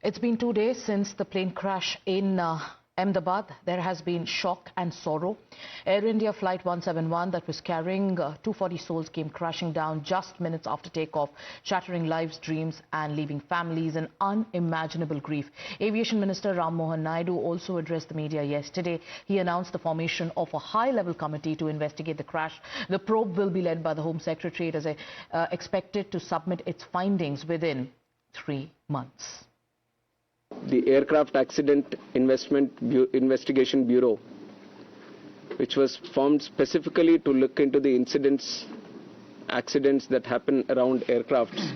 It's been 2 days since the plane crash in Ahmedabad. There has been shock and sorrow. Air India Flight 171 that was carrying 240 souls came crashing down just minutes after takeoff, shattering lives, dreams and leaving families in unimaginable grief. Aviation Minister Ram Mohan Naidu also addressed the media yesterday. He announced the formation of a high-level committee to investigate the crash. The probe will be led by the Home Secretary. It is expected to submit its findings within 3 months. The Aircraft Accident Investigation Bureau, which was formed specifically to look into the accidents that happen around aircrafts,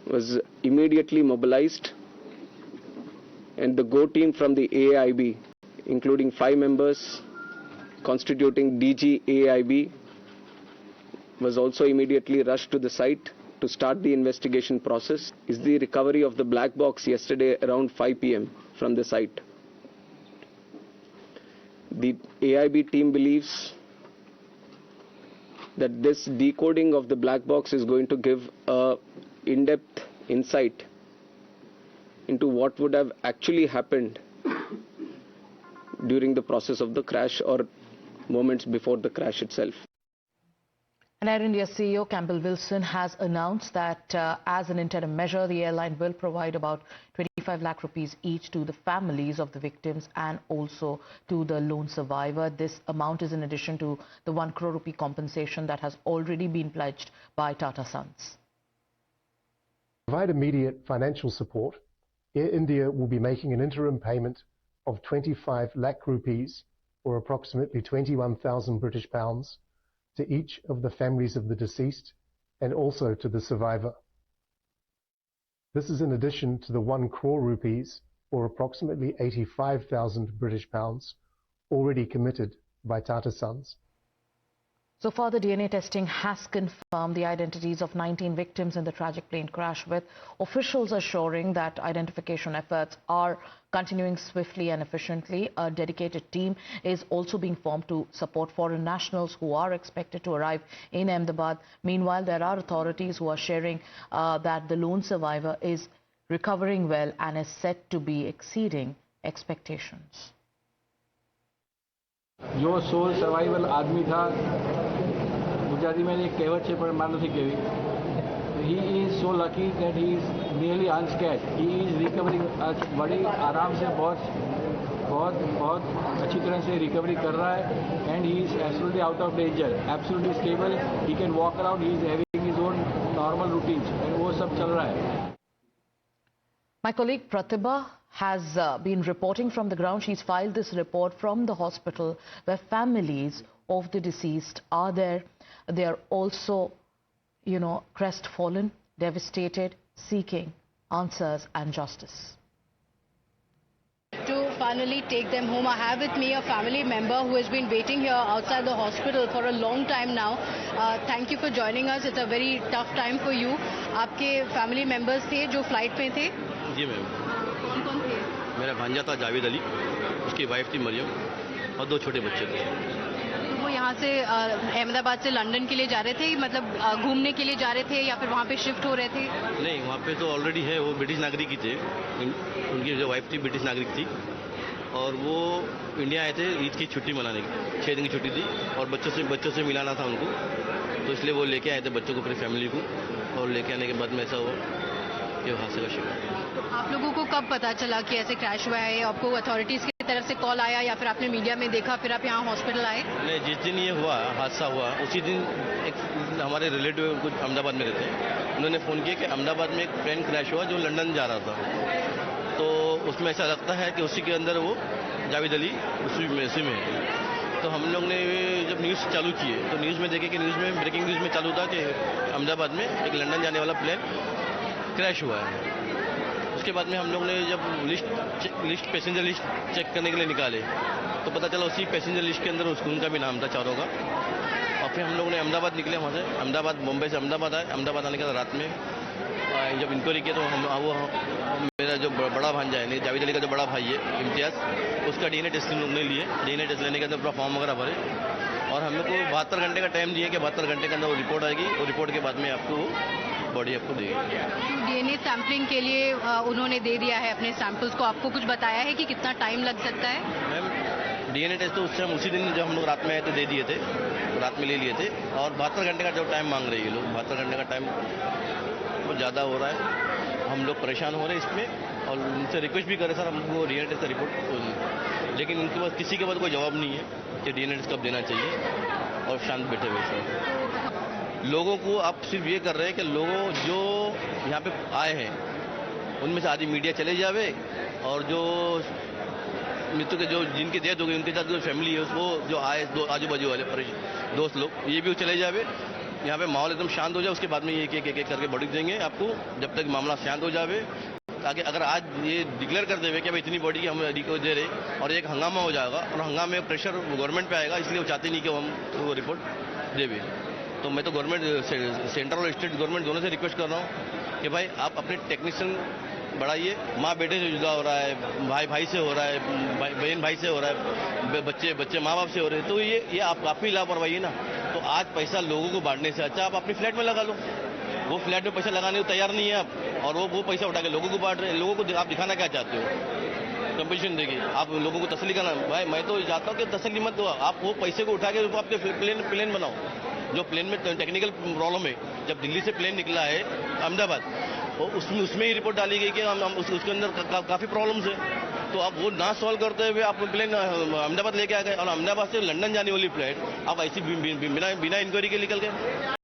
was immediately mobilized, and the GO team from the AIB, including 5 members constituting DG AIB, was also immediately rushed to the site to start the investigation process. Is the recovery of the black box yesterday around 5 p.m. from the site. The AIB team believes that this decoding of the black box is going to give a in-depth insight into what would have actually happened during the process of the crash or moments before the crash itself. And Air India CEO Campbell Wilson has announced that as an interim measure, the airline will provide about 25 lakh rupees each to the families of the victims and also to the lone survivor. This amount is in addition to the 1 crore rupee compensation that has already been pledged by Tata Sons. To provide immediate financial support, Air India will be making an interim payment of 25 lakh rupees, or approximately 21,000 British pounds, to each of the families of the deceased and also to the survivor. This is in addition to the 1 crore rupees, or approximately 85,000 British pounds, already committed by Tata Sons. So far, the DNA testing has confirmed the identities of 19 victims in the tragic plane crash, with officials assuring that identification efforts are continuing swiftly and efficiently. A dedicated team is also being formed to support foreign nationals who are expected to arrive in Ahmedabad. Meanwhile, there are authorities who are sharing that the lone survivor is recovering well and is said to be exceeding expectations. जो soul survival आदमी था, गुजराती में एक कहावत है पर मान नहीं कही, he is so lucky that he is nearly unscathed. He is recovering बड़ी आराम से बहुत अच्छी तरह से रिकवरी कर रहा है, and he is absolutely out of danger, absolutely stable. He can walk around. He is having his own normal routines, and वो सब चल रहा है. My colleague Pratibha has been reporting from the ground. She's filed this report from the hospital where families of the deceased are there. They are also, crestfallen, devastated, seeking answers and justice. To finally take them home, I have with me a family member who has been waiting here outside the hospital for a long time now. Thank you for joining us. It's a very tough time for you. आपके family members थे जो flight में थे? जी ma'am. कौन थे? मेरा भांजा था जावेद अली, उसकी वाइफ थी मरियम और 2 छोटे बच्चे थे। तो वो यहाँ से अहमदाबाद से लंदन के लिए जा रहे थे, मतलब घूमने के लिए जा रहे थे या फिर वहाँ पे शिफ्ट हो रहे थे? नहीं, वहाँ पे तो ऑलरेडी है, वो ब्रिटिश नागरिक ही थे। उनकी जो वाइफ थी ब्रिटिश नागरिक थी और वो इंडिया आए थे ईद की छुट्टी मनाने की। 6 दिन की छुट्टी थी और बच्चों से मिलाना था उनको, तो इसलिए वो लेके आए थे बच्चों को, पूरी फैमिली को, और लेके आने के बाद में ऐसा हुआ कि हादसे का शिकार। आप लोगों को कब पता चला कि ऐसे क्रैश हुआ है? आपको अथॉरिटीज़ की तरफ से कॉल आया या फिर आपने मीडिया में देखा फिर आप यहाँ हॉस्पिटल आए? नहीं, जिस दिन ये हुआ हादसा हुआ उसी दिन एक हमारे रिलेटिव कुछ अहमदाबाद में रहते हैं, उन्होंने फ़ोन किया कि अहमदाबाद में एक प्लेन क्रैश हुआ जो लंदन जा रहा था। तो उसमें ऐसा लगता है कि उसी के अंदर वो जावेद अली उसी में है। तो हम लोग ने जब न्यूज़ चालू किए तो न्यूज़ में देखे कि न्यूज़ में ब्रेकिंग न्यूज़ में चालू था कि अहमदाबाद में एक लंदन जाने वाला प्लेन क्रैश हुआ है। उसके बाद में हम लोग ने जब पैसेंजर लिस्ट चेक करने के लिए निकाले तो पता चला उसी पैसेंजर लिस्ट के अंदर उनका भी नाम था, चारों का। और फिर हम लोग ने अहमदाबाद निकले, वहाँ से अहमदाबाद, बम्बई से अहमदाबाद आए। अहमदाबाद आने के बाद रात में जब इंक्वायरी किया तो वो मेरा जो बड़ा भांजा है, जावेद अली का जो बड़ा भाई है इम्तियाज़, उसका डीएनए टेस्ट हम लोग ने लिए। डीएनए टेस्ट लेने के अंदर पूरा फॉर्म वगैरह भरे और हम लोग को 72 घंटे का टाइम दिए कि 72 घंटे के अंदर वो रिपोर्ट आएगी और रिपोर्ट के बाद में आपको बॉडी आपको देगी। डीएनए सैंपलिंग के लिए उन्होंने दे दिया है अपने सैंपल्स को, आपको कुछ बताया है कि कितना टाइम लग सकता है? मैम डीएनए टेस्ट तो उस टाइम उसी दिन जब हम लोग रात में आए थे दे दिए थे, रात में ले लिए थे, और 72 घंटे का जो टाइम मांग रहे हैं ये लोग, 72 घंटे का टाइम बहुत ज़्यादा हो रहा है। हम लोग परेशान हो रहे हैं इसमें और उनसे रिक्वेस्ट भी करें सर हमको डीएनए टेस्ट का रिपोर्ट, लेकिन उनके पास किसी के पास कोई जवाब नहीं है कि डीएनए टेस्ट कब देना चाहिए, और शांत बैठे हुए सर। लोगों को आप सिर्फ ये कर रहे हैं कि लोगों जो यहाँ पे आए हैं उनमें से आधी मीडिया चले जावे, और जो मृत्यु के जो जिनकी डेथ हो गई उनके साथ जो फैमिली है वो जो आए आजू बाजू वाले दोस्त लोग ये भी चले जावे। यहाँ पे माहौल एकदम शांत हो जाए, उसके बाद में ये एक करके बॉडी देंगे आपको, जब तक मामला शांत हो जावे। ताकि अगर आज ये डिक्लेयर कर देवे कि भाई इतनी बॉडी हम को दे रहे और एक हंगामा हो जाएगा, और हंगामे में प्रेशर गवर्नमेंट पे आएगा, इसलिए वो चाहते नहीं कि हम वो रिपोर्ट देवे। तो मैं तो गवर्नमेंट सेंट्रल और स्टेट गवर्नमेंट दोनों से रिक्वेस्ट कर रहा हूँ कि भाई आप अपने टेक्नीशियन बढ़ाइए। माँ बेटे से जुदा हो रहा है, भाई भाई से हो रहा है, बहन भाई से हो रहा है, बच्चे माँ बाप से हो रहे हैं, तो ये आप काफ़ी लापरवाही है ना। तो आज पैसा लोगों को बांटने से अच्छा आप अपने फ्लैट में लगा लो। वो फ्लैट में पैसा लगाने को तैयार नहीं है आप, और वो पैसा उठा के लोगों को बांट रहे हैं। लोगों को आप दिखाना क्या चाहते हो? कंपटीशन देखिए, आप लोगों को तसल्ली करना। भाई मैं तो चाहता हूँ कि तसल्ली मत दो, आप वो पैसे को उठा के आपके प्लेन बनाओ। जो प्लेन में टेक्निकल प्रॉब्लम है, जब दिल्ली से प्लेन निकला है अहमदाबाद, उसमें ही रिपोर्ट डाली गई कि उसके अंदर काफ़ी प्रॉब्लम्स है। तो आप वो ना सॉल्व करते हुए आप प्लेन अहमदाबाद लेके आ गए, और अहमदाबाद से लंदन जाने वाली फ्लाइट आप ऐसी बिना इंक्वायरी के निकल गए।